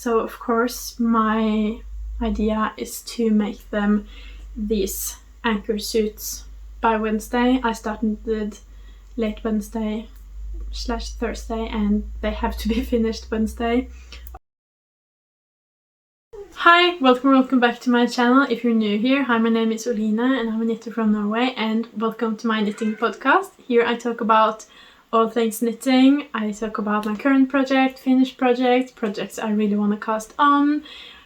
So of course my idea is to make them these Anker suits by Wednesday. I started late Wednesday/Thursday and they have to be finished Wednesday. Hi, welcome back to my channel. If you're new here, hi, my name is Oline and I'm a knitter from Norway, and welcome to my knitting podcast. Here I talk about all things knitting. I talk about my current project, finished project, projects I really want to cast on,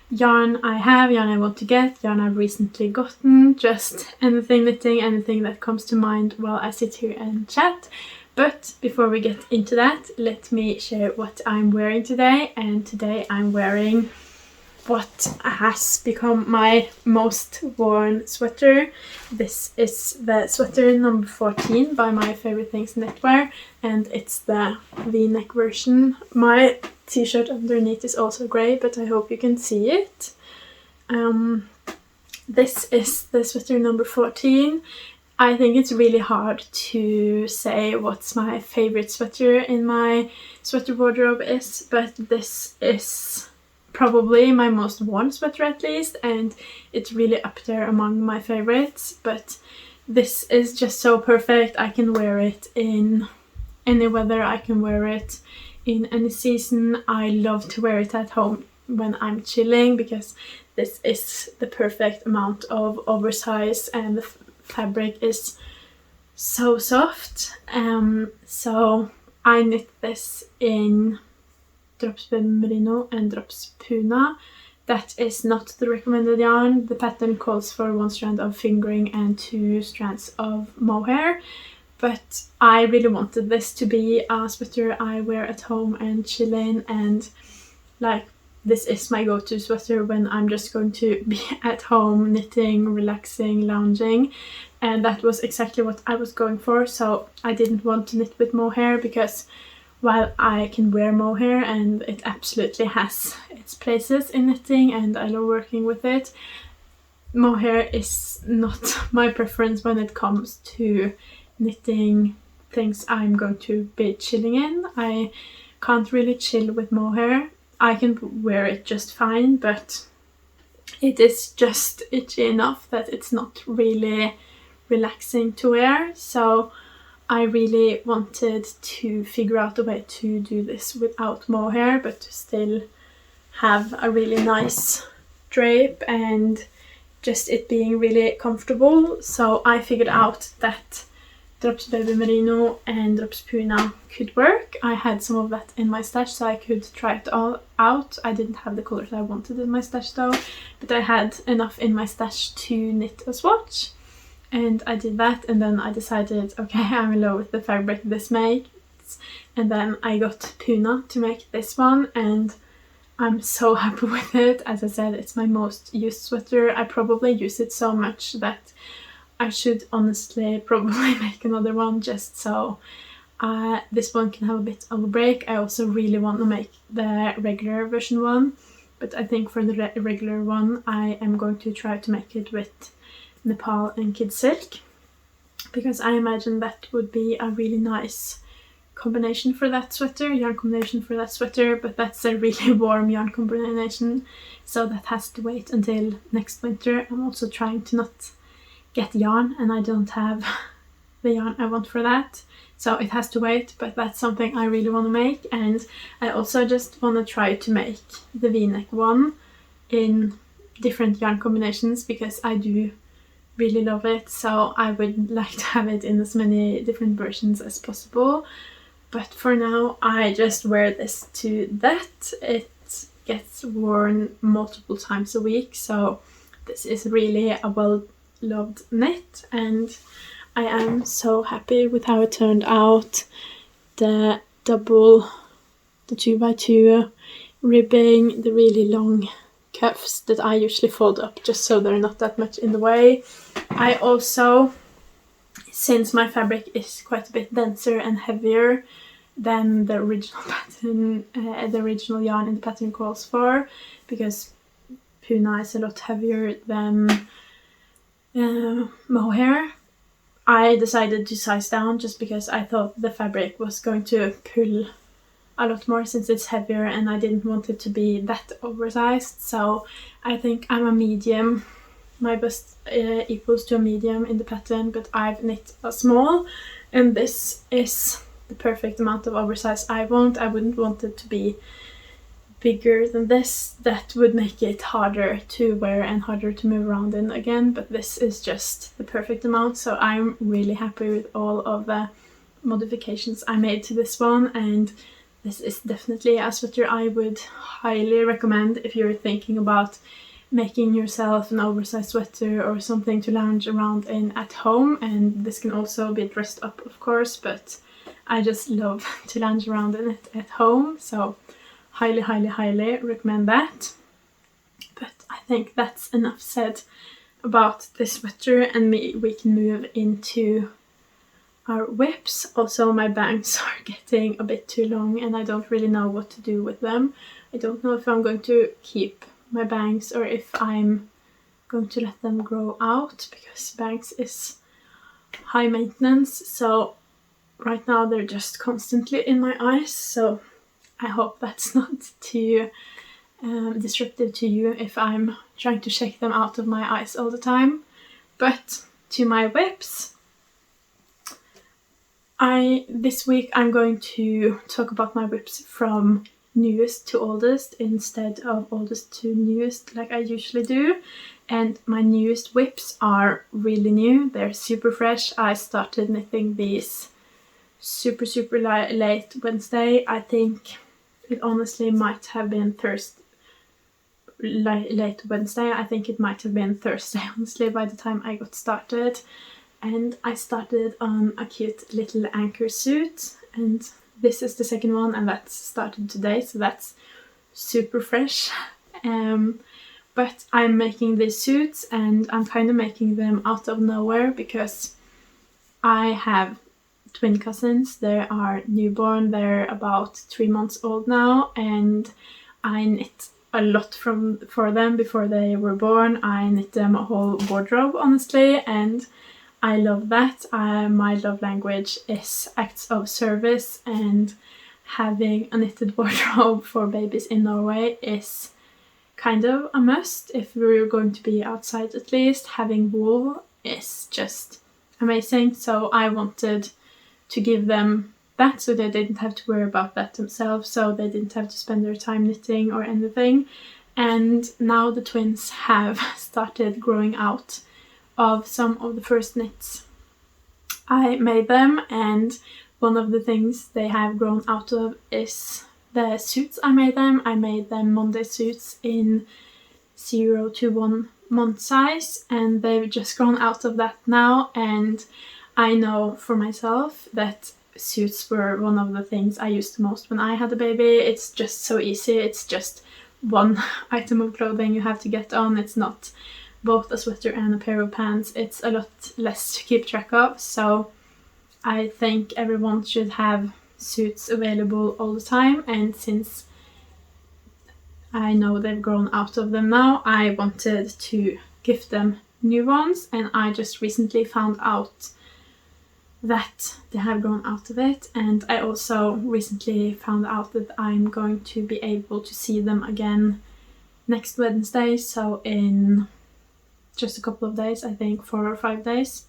yarn I have, yarn I want to get, yarn I've recently gotten, just anything knitting, anything that comes to mind while I sit here and chat. But before we get into that, let me share what I'm wearing today. And today I'm wearing what has become my most worn sweater. This is the sweater number 14 by Myfavoritethings.knitwear, and it's the V-neck version. My t-shirt underneath is also grey, but I hope you can see it. This is the sweater number 14. I think it's really hard to say what's my favorite sweater in my sweater wardrobe is, but this is probably my most worn sweater at least, and it's really up there among my favorites. But this is just so perfect. I can wear it in any weather, I can wear it in any season. I love to wear it at home when I'm chilling because this is the perfect amount of oversize and the fabric is so soft. So I knit this in Drops Baby Merino and Drops Puna. That is not the recommended yarn. The pattern calls for 1 strand of fingering and 2 strands of mohair, but I really wanted this to be a sweater I wear at home and chill in, and like this is my go-to sweater when I'm just going to be at home knitting, relaxing, lounging, and that was exactly what I was going for. So I didn't want to knit with mohair because while I can wear mohair and it absolutely has its places in knitting and I love working with it, mohair is not my preference when it comes to knitting things I'm going to be chilling in. I can't really chill with mohair. I can wear it just fine, but it is just itchy enough that it's not really relaxing to wear. So I really wanted to figure out a way to do this without mohair, but to still have a really nice drape and just it being really comfortable. So I figured out that Drops Baby Merino and Drops Puna could work. I had some of that in my stash, so I could try it all out. I didn't have the colors I wanted in my stash though, but I had enough in my stash to knit a swatch. And I did that, and then I decided, okay, I'm in love with the fabric this makes. And then I got Puna to make this one, and I'm so happy with it. As I said, it's my most used sweater. I probably use it so much that I should honestly probably make another one just so this one can have a bit of a break. I also really want to make the regular version one, but I think for the regular one I am going to try to make it with Nepal and Kid Silk, because I imagine that would be a really nice combination for that sweater, yarn combination for that sweater, but that's a really warm yarn combination, so that has to wait until next winter. I'm also trying to not get yarn and I don't have the yarn I want for that, so it has to wait, but that's something I really want to make. And I also just want to try to make the V-neck one in different yarn combinations because I do really love it, so I would like to have it in as many different versions as possible. But for now I just wear this to that. It gets worn multiple times a week, so this is really a well-loved knit and I am so happy with how it turned out. The 2x2 ribbing, the really long cuffs that I usually fold up just so they're not that much in the way. I also, since my fabric is quite a bit denser and heavier than the original pattern, the original yarn in the pattern calls for, because Puna is a lot heavier than mohair, I decided to size down just because I thought the fabric was going to pull a lot more since it's heavier and I didn't want it to be that oversized. So I think I'm a medium. My bust equals to a medium in the pattern, but I've knit a small, and this is the perfect amount of oversize I want. I wouldn't want it to be bigger than this. That would make it harder to wear and harder to move around in again, but this is just the perfect amount. So I'm really happy with all of the modifications I made to this one, and this is definitely a sweater I would highly recommend if you're thinking about making yourself an oversized sweater or something to lounge around in at home. And this can also be dressed up, of course, but I just love to lounge around in it at home, so highly, highly, highly recommend that. But I think that's enough said about this sweater, and we can move into our whips. Also, my bangs are getting a bit too long and I don't really know what to do with them. I don't know if I'm going to keep my bangs or if I'm going to let them grow out, because bangs is high maintenance. So right now they're just constantly in my eyes, so I hope that's not too disruptive to you if I'm trying to shake them out of my eyes all the time. But to my whips, this week I'm going to talk about my whips from newest to oldest instead of oldest to newest like I usually do. And my newest whips are really new. They're super fresh. I started knitting these super late Wednesday. I think it honestly might have been late Wednesday. I think it might have been Thursday, honestly, by the time I got started. And I started on a cute little Anker suit, and this is the second one, and that's started today, so that's super fresh. But I'm making these suits, and I'm kind of making them out of nowhere because I have twin cousins. They are newborn, they're about 3 months old now, and I knit a lot for them before they were born. I knit them a whole wardrobe, honestly, and I love that. My love language is acts of service, and having a knitted wardrobe for babies in Norway is kind of a must. If we're going to be outside, at least having wool is just amazing. So I wanted to give them that so they didn't have to worry about that themselves, so they didn't have to spend their time knitting or anything. And now the twins have started growing out of some of the first knits I made them, and one of the things they have grown out of is the suits I made them. I made them Monday suits in 0 to 1 month size, and they've just grown out of that now. And I know for myself that suits were one of the things I used the most when I had a baby. It's just so easy. It's just one item of clothing you have to get on. It's not both a sweater and a pair of pants. It's a lot less to keep track of, so I think everyone should have suits available all the time. And since I know they've grown out of them now, I wanted to gift them new ones, and I just recently found out that they have grown out of it. And I also recently found out that I'm going to be able to see them again next Wednesday, so in just a couple of days, I think 4 or 5 days.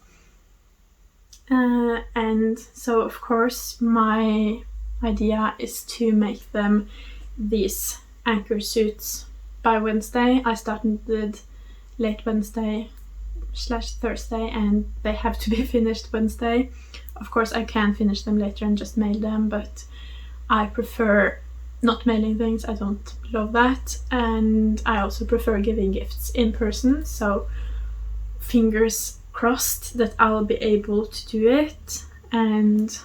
And so of course my idea is to make them these Anker suits by Wednesday. I started late Wednesday / Thursday, and they have to be finished Wednesday. Of course I can finish them later and just mail them, but I prefer not mailing things. I don't love that, and I also prefer giving gifts in person, so fingers crossed that I'll be able to do it. And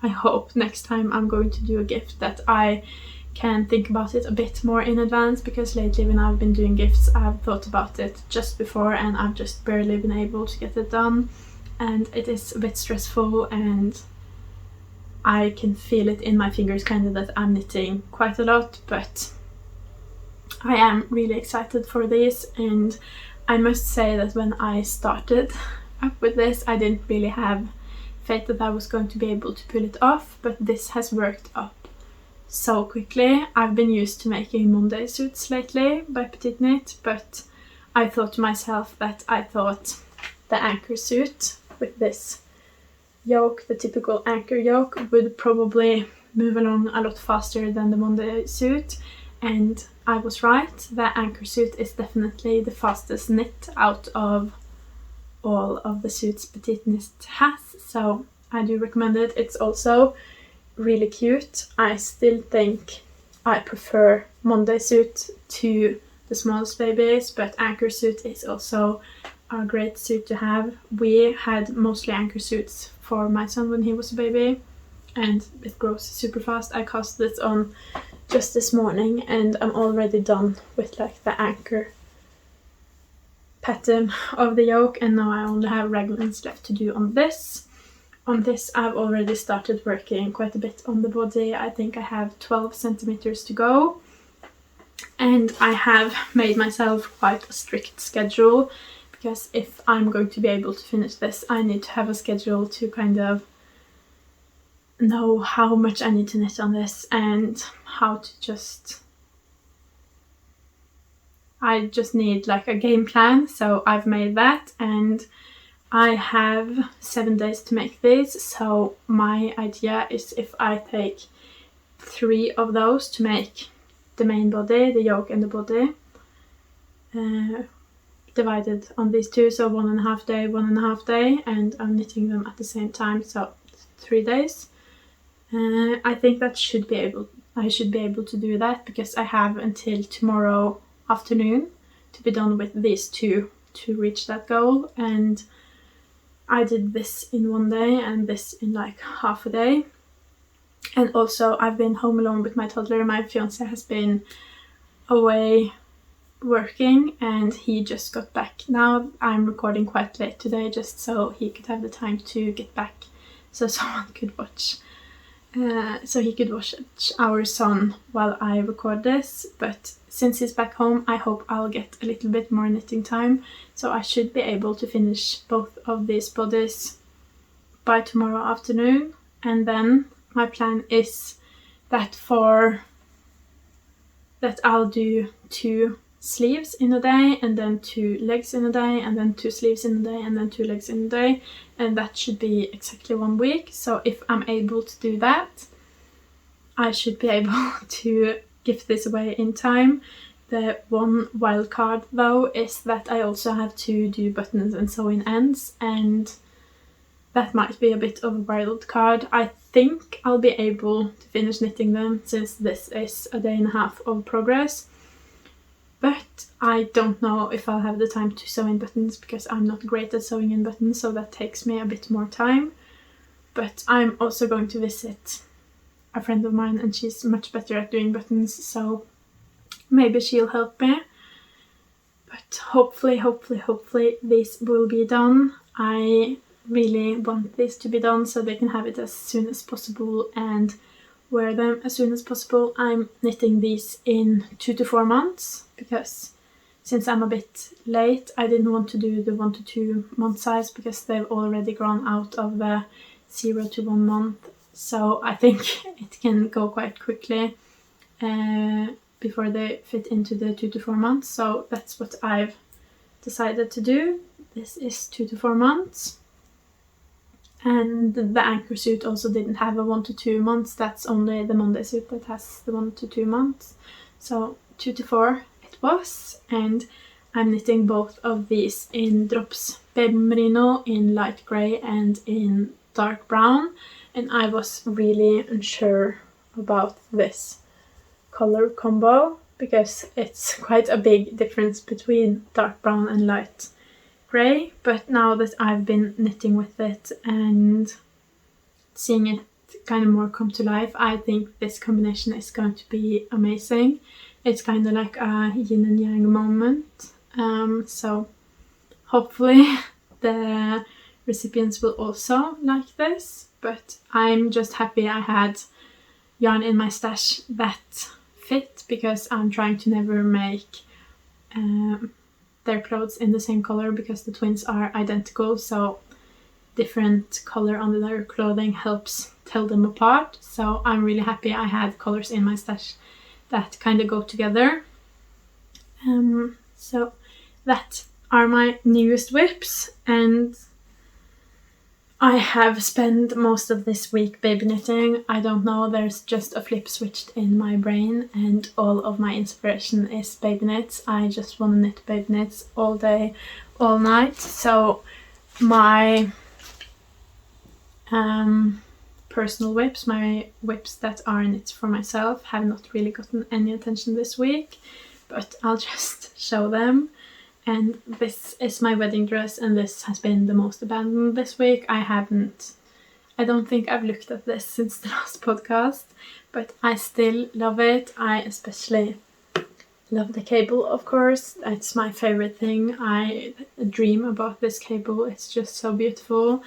I hope next time I'm going to do a gift that I can think about it a bit more in advance, because lately when I've been doing gifts I've thought about it just before and I've just barely been able to get it done, and it is a bit stressful, and I can feel it in my fingers kind of that I'm knitting quite a lot. But I am really excited for this, and I must say that when I started up with this I didn't really have faith that I was going to be able to pull it off, but this has worked up so quickly. I've been used to making Monday suits lately by Petiteknit, but I thought to myself that I thought the Anker suit with this yoke, the typical Anker yoke, would probably move along a lot faster than the Monday suit, and I was right. The Anker suit is definitely the fastest knit out of all of the suits Petiteknit has, so I do recommend it. It's also really cute. I still think I prefer Monday suit to the smallest babies, but Anker suit is also a great suit to have. We had mostly Anker suits for my son when he was a baby, and it grows super fast. I cast this on just this morning and I'm already done with like the Anker pattern of the yoke, and now I only have raglans left to do on this. On this I've already started working quite a bit on the body. I think I have 12 centimeters to go, and I have made myself quite a strict schedule, because if I'm going to be able to finish this, I need to have a schedule to kind of know how much I need to knit on this and how to just... I just need like a game plan, so I've made that, and I have 7 days to make these. So my idea is if I take 3 of those to make the main body, the yoke and the body, divided on these 2, so 1.5 day, 1.5 day, and I'm knitting them at the same time, so 3 days. I think that I should be able to do that, because I have until tomorrow afternoon to be done with these 2 to reach that goal, and I did this in 1 day and this in like half a day. And also I've been home alone with my toddler. My fiance has been away working and he just got back. Now I'm recording quite late today just so he could have the time to get back, so someone could watch, so he could watch our son while I record this. But since he's back home, I hope I'll get a little bit more knitting time, so I should be able to finish both of these bodies by tomorrow afternoon. And then my plan is that I'll do 2 sleeves in a day, and then 2 legs in a day, and then 2 sleeves in a day, and then 2 legs in a day, and that should be exactly 1 week. So if I'm able to do that, I should be able to give this away in time. The one wild card though is that I also have to do buttons and sew in ends, and that might be a bit of a wild card. I think I'll be able to finish knitting them since this is a 1.5 days of progress. But I don't know if I'll have the time to sew in buttons, because I'm not great at sewing in buttons, so that takes me a bit more time. But I'm also going to visit a friend of mine and she's much better at doing buttons, so maybe she'll help me. But hopefully this will be done. I really want this to be done so they can have it as soon as possible and wear them as soon as possible. I'm knitting these in 2 to 4 months, because since I'm a bit late, I didn't want to do the 1 to 2 month size because they've already grown out of the 0 to 1 month. So I think it can go quite quickly before they fit into the 2 to 4 months. So that's what I've decided to do. This is 2 to 4 months. And the Anker suit also didn't have a 1 to 2 months. That's only the Monday suit that has the 1 to 2 months. So 2 to 4 it was. And I'm knitting both of these in drops baby merino in light grey and in dark brown. And I was really unsure about this color combo because it's quite a big difference between dark brown and light grey. But now that I've been knitting with it and seeing it kind of more come to life, I think this combination is going to be amazing. It's kind of like a yin and yang moment. So hopefully the recipients will also like this. But I'm just happy I had yarn in my stash that fit, because I'm trying to never make their clothes in the same color because the twins are identical. So different color on their clothing helps tell them apart. So I'm really happy I had colors in my stash that kind of go together. So that are my newest whips, and I have spent most of this week baby knitting. I don't know, there's just a flip switched in my brain and all of my inspiration is baby knits. I just want to knit baby knits all day, all night. So my personal whips, my whips that are knit for myself, have not really gotten any attention this week, but I'll just show them. And this is my wedding dress, and this has been the most abandoned this week. I don't think I've looked at this since the last podcast, but I still love it. I especially love the cable, of course. It's my favorite thing. I dream about this cable. It's just so beautiful.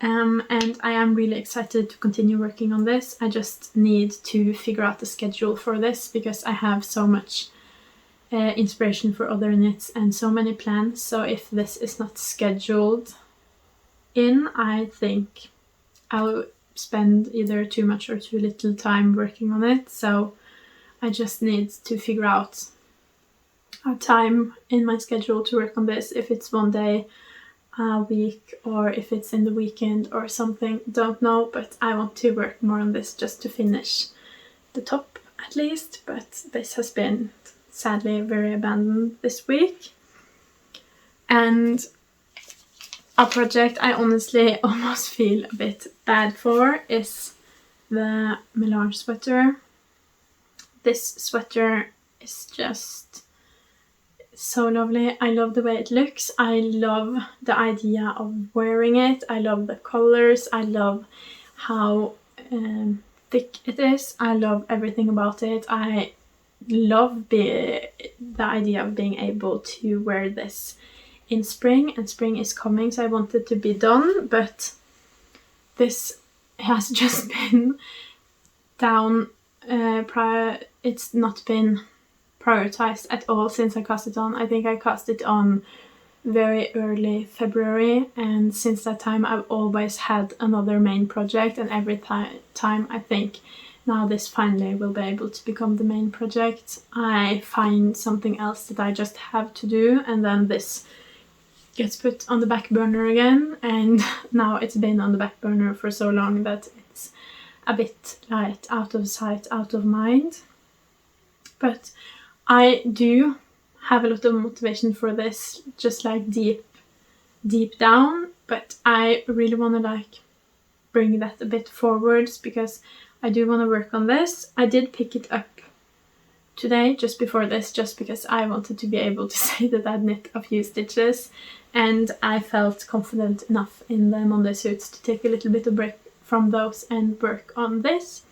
And I am really excited to continue working on this. I just need to figure out the schedule for this because I have so much inspiration for other knits and so many plans. So if this is not scheduled in, I think I'll spend either too much or too little time working on it. So I just need to figure out a time in my schedule to work on this, if it's one day a week or if it's in the weekend or something, don't know, but I want to work more on this just to finish the top at least. But this has been sadly very abandoned this week. And a project I honestly almost feel a bit bad for is the Melange sweater. This sweater is just so lovely. I love the way it looks. I love the idea of wearing it. I love the colors. I love how thick it is. I love everything about it. I love the idea of being able to wear this in spring, and spring is coming, so I want it to be done, but this has just been down it's not been prioritized at all since I cast it on. I think I cast it on very early February, and since that time I've always had another main project, and every time I think now this finally will be able to become the main project, I find something else that I just have to do, and then this gets put on the back burner again, and now it's been on the back burner for so long that it's a bit like out of sight, out of mind. But I do have a lot of motivation for this, just like deep down, but I really want to like bring that a bit forwards because I do want to work on this. I did pick it up today just before this, just because I wanted to be able to say that I'd knit a few stitches, and I felt confident enough in the Monday suits to take a little bit of break from those and work on this.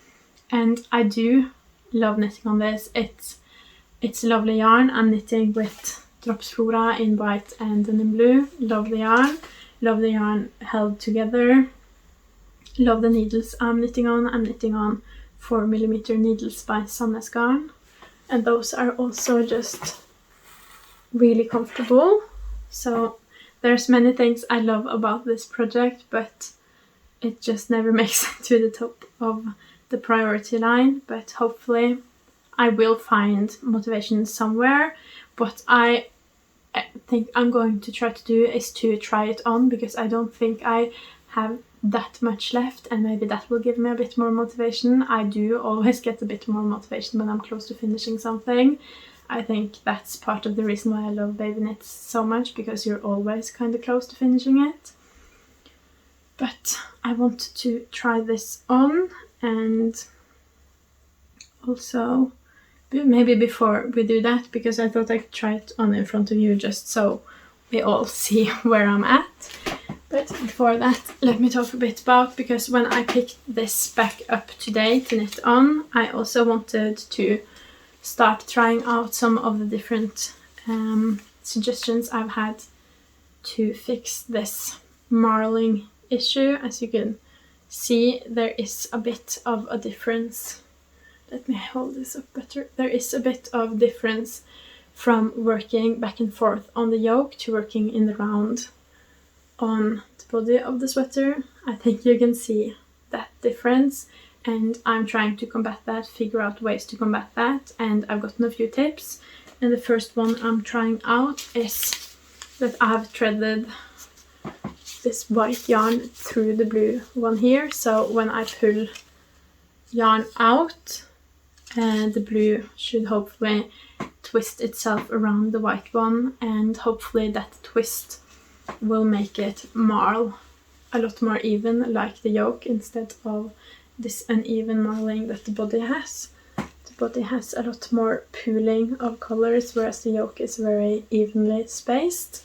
And I do love knitting on this. It's lovely yarn. I'm knitting with Drops Flora in white and in blue. Love the yarn. Love the yarn held together. Love the needles I'm knitting on. I'm knitting on 4mm needles by Sandnes Garn, and those are also just really comfortable. So there's many things I love about this project, but it just never makes it to the top of the priority line. But hopefully I will find motivation somewhere. What I think I'm going to try to do is to try it on, because I don't think I have that much left, and maybe that will give me a bit more motivation. I do always get a bit more motivation when I'm close to finishing something. I think that's part of the reason why I love baby knits so much, because you're always kind of close to finishing it. But I want to try this on, and also maybe before we do that, because I thought I could try it on in front of you just so we all see where I'm at. But before that, let me talk a bit about, because when I picked this back up today to knit on, I also wanted to start trying out some of the different suggestions I've had to fix this marling issue. As you can see, there is a bit of a difference. Let me hold this up better. There is a bit of difference from working back and forth on the yoke to working in the round on the body of the sweater. I think you can see that difference, and I'm trying to combat that, figure out ways to combat that, and I've gotten a few tips. And the first one I'm trying out is that I've threaded this white yarn through the blue one here, so when I pull yarn out, the blue should hopefully twist itself around the white one, and hopefully that twist will make it marl a lot more even, like the yoke, instead of this uneven marling that the body has. The body has a lot more pooling of colors, whereas the yoke is very evenly spaced.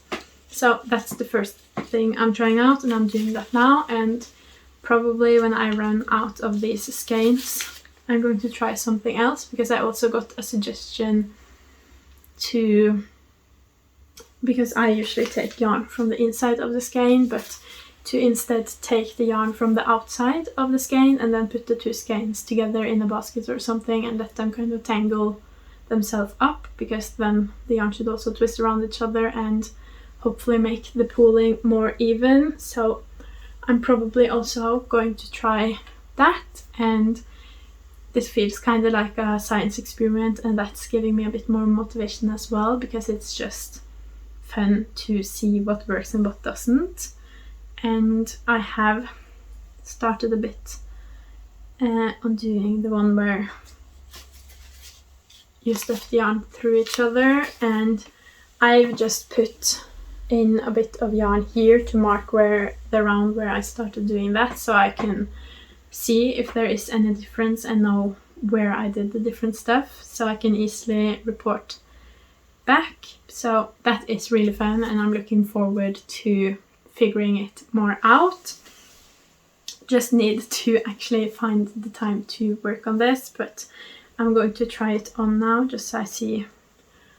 So that's the first thing I'm trying out, and I'm doing that now. And probably when I run out of these skeins, I'm going to try something else, because I also got a suggestion to, because I usually take yarn from the inside of the skein, but to instead take the yarn from the outside of the skein and then put the two skeins together in a basket or something and let them kind of tangle themselves up, because then the yarn should also twist around each other and hopefully make the pooling more even. So I'm probably also going to try that, and this feels kind of like a science experiment, and that's giving me a bit more motivation as well, because it's just fun to see what works and what doesn't. And I have started a bit on doing the one where you stuff the yarn through each other, and I've just put in a bit of yarn here to mark where the round where I started doing that, so I can see if there is any difference and know where I did the different stuff, so I can easily report back. So that is really fun, and I'm looking forward to figuring it more out. Just need to actually find the time to work on this, but I'm going to try it on now just so I see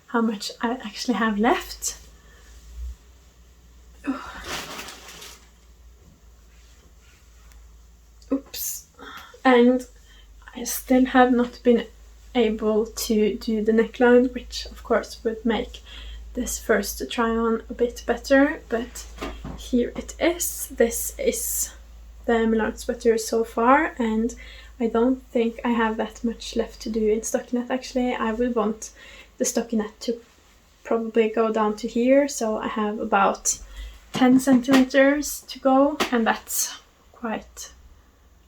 how much I actually have left. Oops. And I still have not been able to do the neckline, which of course would make this first try on a bit better, but here it is. This is the Melange sweater so far, and I don't think I have that much left to do in stockinette. Actually, I would want the stockinette to probably go down to here, so I have about 10 centimeters to go, and that's quite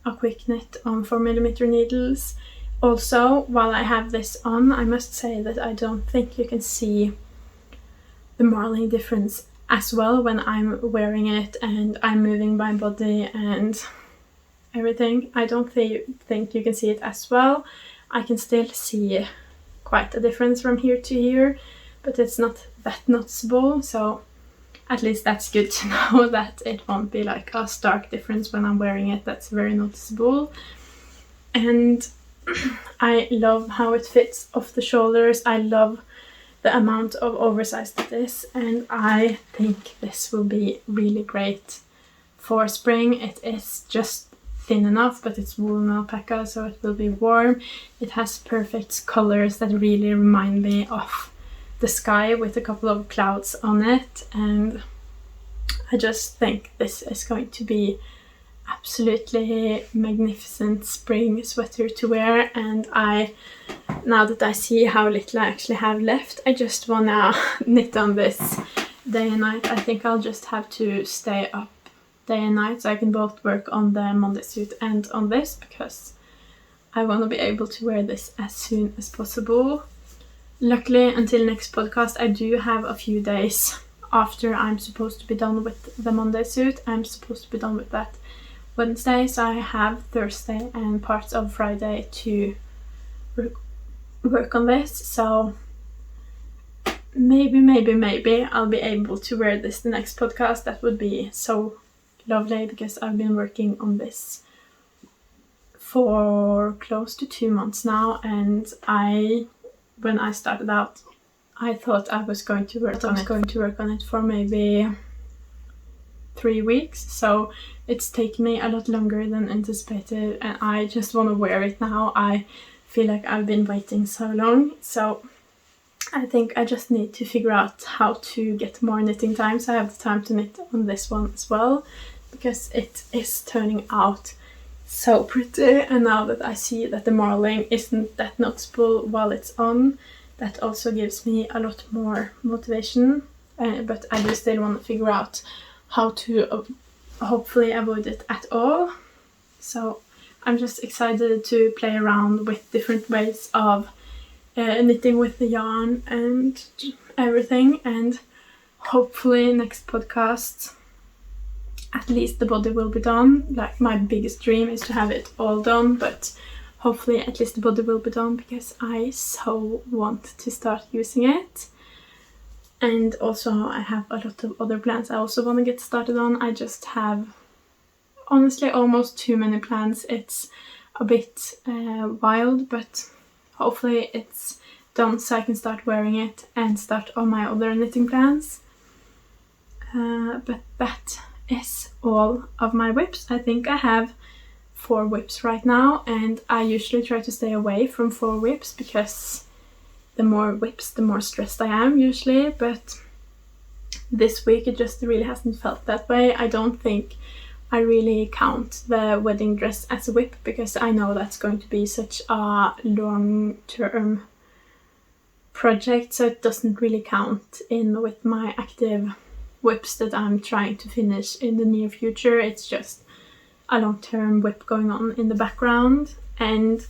a quick knit on 4mm needles. Also, while I have this on, I must say that I don't think you can see the marling difference as well when I'm wearing it and I'm moving my body and everything. I don't think you can see it as well. I can still see quite a difference from here to here, but it's not that noticeable, so at least that's good to know that it won't be like a stark difference when I'm wearing it. That's very noticeable. And I love how it fits off the shoulders. I love the amount of oversized it is, and I think this will be really great for spring. It is just thin enough, but it's wool and alpaca, so it will be warm. It has perfect colors that really remind me of the sky with a couple of clouds on it, and I just think this is going to be absolutely magnificent spring sweater to wear. And now that I see how little I actually have left, I just wanna knit on this day and night. I think I'll just have to stay up day and night so I can both work on the Monday suit and on this, because I want to be able to wear this as soon as possible. Luckily, until next podcast, I do have a few days after I'm supposed to be done with the Monday suit. I'm supposed to be done with that Wednesday, so I have Thursday and parts of Friday to work on this. So maybe I'll be able to wear this the next podcast. That would be so lovely, because I've been working on this for close to 2 months now, and when I started out, I thought I was going to work on it for maybe 3 weeks, so it's taken me a lot longer than anticipated, and I just want to wear it now. I feel like I've been waiting so long, so I think I just need to figure out how to get more knitting time, so I have the time to knit on this one as well, because it is turning out so pretty. And now that I see that the marling isn't that noticeable while it's on, that also gives me a lot more motivation. But I do still want to figure out how to hopefully avoid it at all. So I'm just excited to play around with different ways of knitting with the yarn and everything, and hopefully next podcast at least the body will be done. Like, my biggest dream is to have it all done, but hopefully at least the body will be done, because I so want to start using it. And also I have a lot of other plans I also want to get started on. I just have honestly almost too many plans. It's a bit wild, but hopefully it's done so I can start wearing it and start on my other knitting plans. But that is all of my whips. I think I have 4 whips right now, and I usually try to stay away from 4 whips, because the more whips, the more stressed I am usually, but this week it just really hasn't felt that way. I don't think I really count the wedding dress as a whip, because I know that's going to be such a long-term project, so it doesn't really count in with my active whips that I'm trying to finish in the near future. It's just a long-term whip going on in the background. And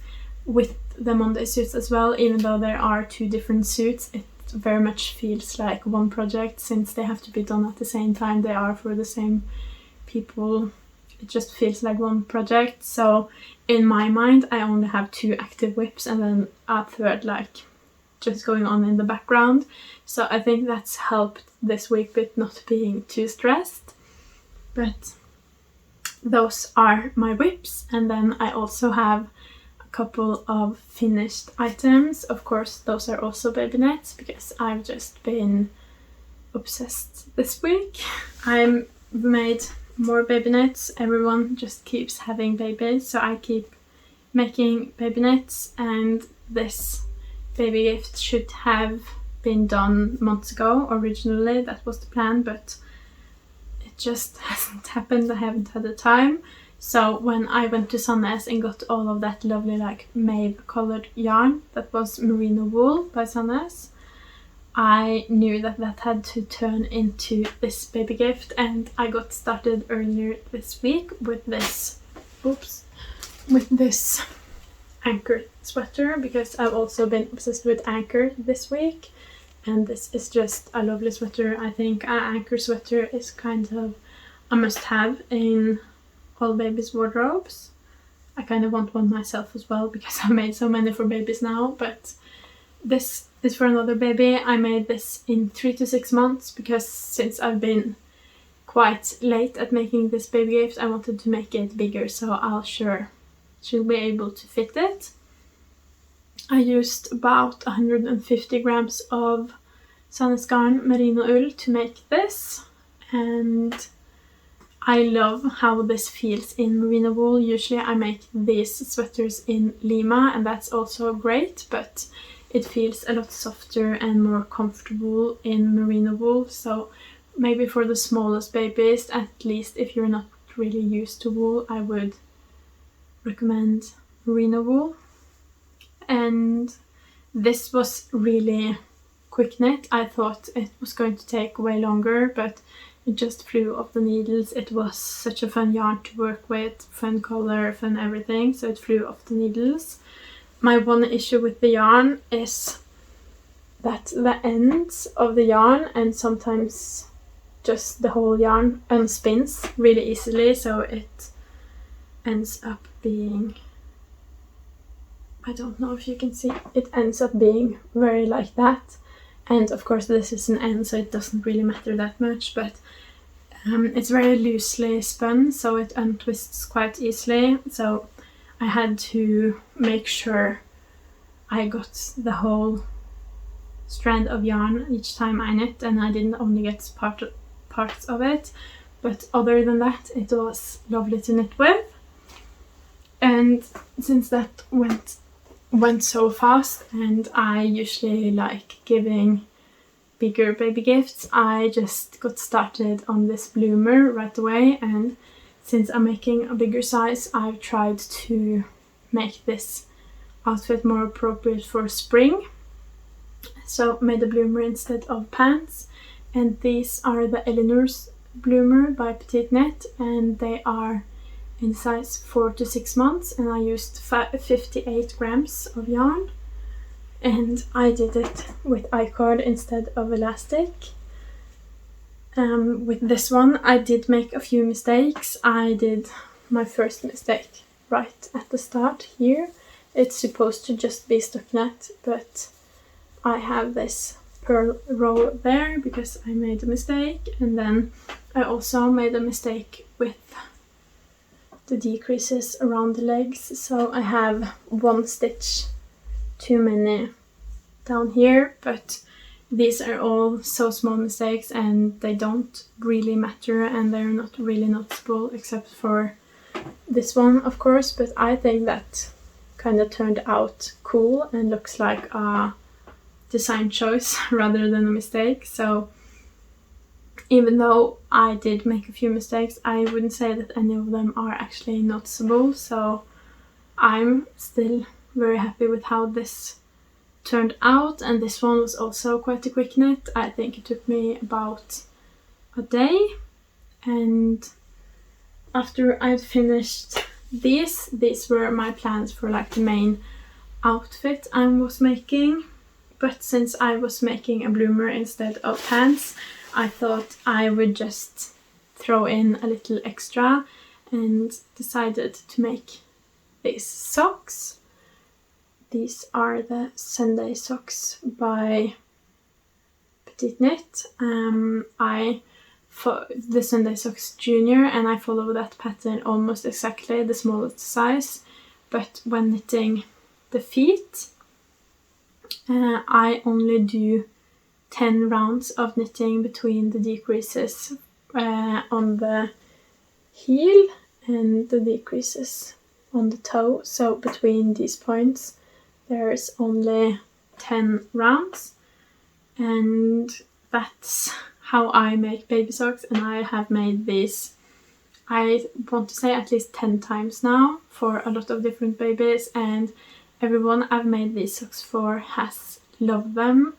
with the Monday suits as well, even though there are 2 different suits, it very much feels like one project, since they have to be done at the same time. They are for the same people. It just feels like one project. So in my mind I only have 2 active whips and then a third like just going on in the background. So I think that's helped this week with not being too stressed. But those are my whips, and then I also have couple of finished items. Of course, those are also baby knits, because I've just been obsessed this week. I made more baby knits. Everyone just keeps having babies, so I keep making baby knits, and this baby gift should have been done months ago originally. That was the plan, but it just hasn't happened. I haven't had the time. So when I went to Sandnes and got all of that lovely like mauve colored yarn that was merino wool by Sandnes, I knew that that had to turn into this baby gift, and I got started earlier this week with this Anker sweater, because I've also been obsessed with Anker this week, and this is just a lovely sweater. I think an Anker sweater is kind of a must-have in all babies' wardrobes. I kind of want one myself as well, because I've made so many for babies now, but this is for another baby. I made this in 3 to 6 months, because since I've been quite late at making this baby gift, I wanted to make it bigger, so I'll sure she'll be able to fit it. I used about 150 grams of Sandnes Garn merino wool to make this, and I love how this feels in merino wool. Usually I make these sweaters in Lima, and that's also great, but it feels a lot softer and more comfortable in merino wool. So maybe for the smallest babies, at least if you're not really used to wool, I would recommend merino wool. And this was really quick knit. I thought it was going to take way longer, but it just flew off the needles. It was such a fun yarn to work with, fun color, fun everything, so it flew off the needles. My one issue with the yarn is that the ends of the yarn, and sometimes just the whole yarn, unspins really easily, so it ends up being, I don't know if you can see, it ends up being very like that. And of course this is an end, so it doesn't really matter that much, but it's very loosely spun, so it untwists quite easily. So I had to make sure I got the whole strand of yarn each time I knit, and I didn't only get parts of it. But other than that, it was lovely to knit with. And since that went went so fast, and I usually like giving bigger baby gifts. I just got started on this bloomer right away, and since I'm making a bigger size, I've tried to make this outfit more appropriate for spring. So made a bloomer instead of pants, and these are the Ellinors bloomer by Petiteknit, and they are in size 4 to 6 months, and I used 58 grams of yarn, and I did it with I-cord instead of elastic. With this one I did make a few mistakes. I did my first mistake right at the start here. It's supposed to just be stockinette, but I have this purl roll there because I made a mistake, and then I also made a mistake with the decreases around the legs, so I have 1 stitch too many down here, but these are all so small mistakes and they don't really matter, and they're not really noticeable except for this one, of course, but I think that kind of turned out cool and looks like a design choice rather than a mistake. So even though I did make a few mistakes, I wouldn't say that any of them are actually noticeable, so I'm still very happy with how this turned out. And this one was also quite a quick knit. I think it took me about a day, and after I'd finished these were my plans for like the main outfit I was making, but since I was making a bloomer instead of pants, I thought I would just throw in a little extra and decided to make these socks. These are the Sunday socks by Petiteknit. The Sunday socks junior, and I follow that pattern almost exactly, the smallest size, but when knitting the feet I only do 10 rounds of knitting between the decreases on the heel and the decreases on the toe. So between these points there's only 10 rounds, and that's how I make baby socks, and I have made these, I want to say, at least 10 times now for a lot of different babies, and everyone I've made these socks for has loved them.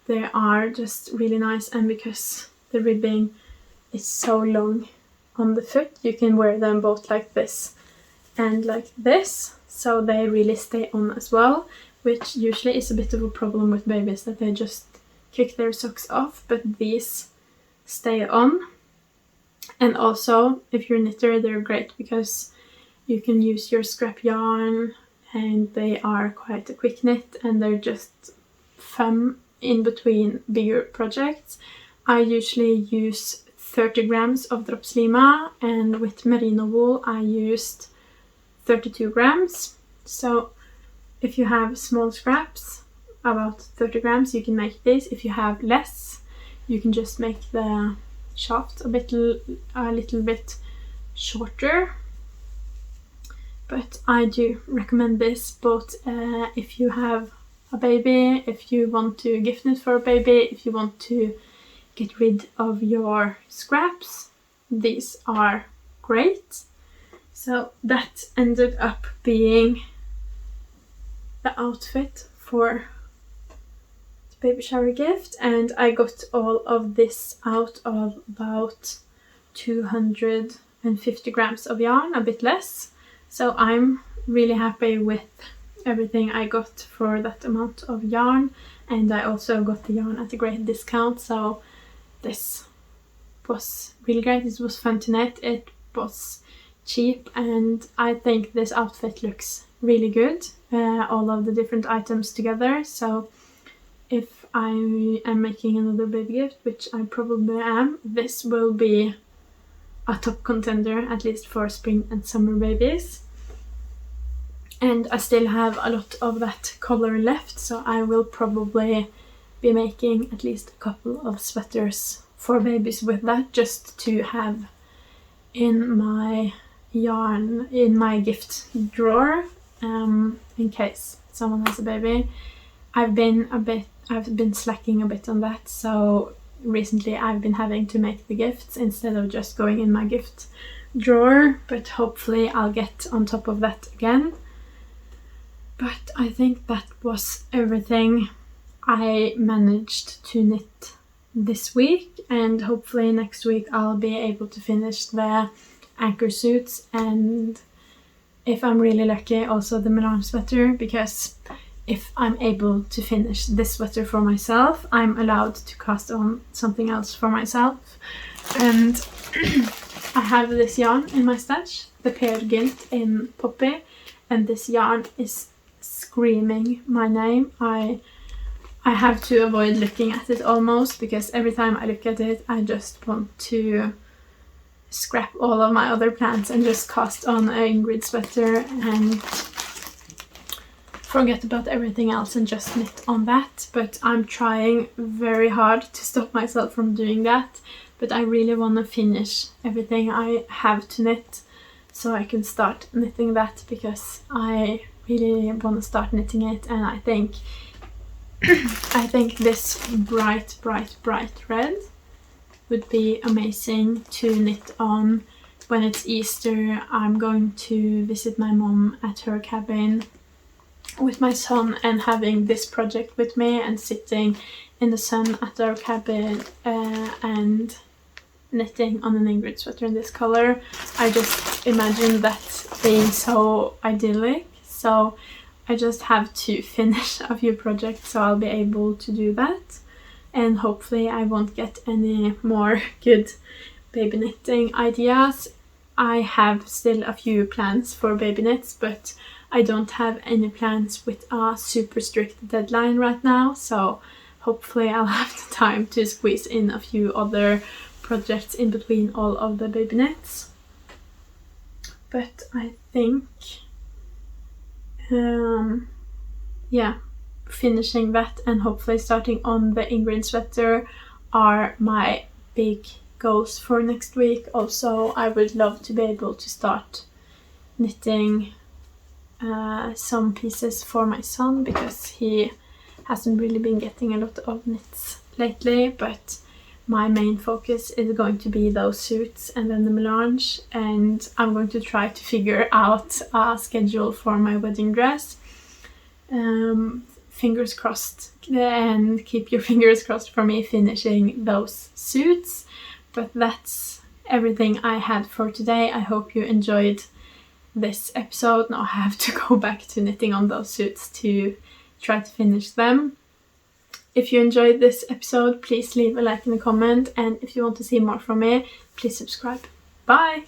They are just really nice, and because the ribbing is so long on the foot, you can wear them both like this and like this, so they really stay on as well, which usually is a bit of a problem with babies, that they just kick their socks off, but these stay on. And also, if you're a knitter, they're great because you can use your scrap yarn, and they are quite a quick knit, and they're just fun in between bigger projects. I usually use 30 grams of drops lima, and with merino wool I used 32 grams. So if you have small scraps, about 30 grams, you can make this. If you have less, you can just make the shaft a little bit shorter. But I do recommend this both if you have a baby, if you want to gift knit for a baby, if you want to get rid of your scraps. These are great. So that ended up being the outfit for the baby shower gift, and I got all of this out of about 250 grams of yarn, a bit less. So I'm really happy with everything I got for that amount of yarn, and I also got the yarn at a great discount, so this was really great. It was fun to knit, it was cheap, and I think this outfit looks really good, all of the different items together. So if I am making another baby gift, which I probably am, this will be a top contender, at least for spring and summer babies. And I still have a lot of that color left, so I will probably be making at least a couple of sweaters for babies with that, just to have in my yarn, in my gift drawer, in case someone has a baby. I've been slacking a bit on that, so recently I've been having to make the gifts instead of just going in my gift drawer, but hopefully I'll get on top of that again. But I think that was everything I managed to knit this week, and hopefully next week I'll be able to finish the Anker suits, and if I'm really lucky also the Melange sweater, because if I'm able to finish this sweater for myself, I'm allowed to cast on something else for myself. And I have this yarn in my stash, the Petiteknit in Poppy, and this yarn is screaming my name. I have to avoid looking at it almost, because every time I look at it I just want to scrap all of my other plans and just cast on an Ingrid sweater and forget about everything else and just knit on that. But I'm trying very hard to stop myself from doing that, but I really want to finish everything I have to knit so I can start knitting that, because I really want to start knitting it. And I think this bright red would be amazing to knit on when it's Easter. I'm going to visit my mom at her cabin with my son, and having this project with me and sitting in the sun at our cabin and knitting on an Ingrid sweater in this color. I just imagine that being so idyllic, so I just have to finish a few projects so I'll be able to do that, and hopefully I won't get any more good baby knitting ideas. I have still a few plans for baby knits, but I don't have any plans with a super strict deadline right now, so hopefully I'll have the time to squeeze in a few other projects in between all of the baby knits. But I think yeah, finishing that and hopefully starting on the Ingrid sweater are my big goals for next week. Also, I would love to be able to start knitting some pieces for my son, because he hasn't really been getting a lot of knits lately, but my main focus is going to be those suits and then the Melange, and I'm going to try to figure out a schedule for my wedding dress. Fingers crossed, and keep your fingers crossed for me finishing those suits. But that's everything I had for today. I hope you enjoyed this episode. Now I have to go back to knitting on those suits to try to finish them. If you enjoyed this episode, please leave a like and a comment, and if you want to see more from me, please subscribe. Bye!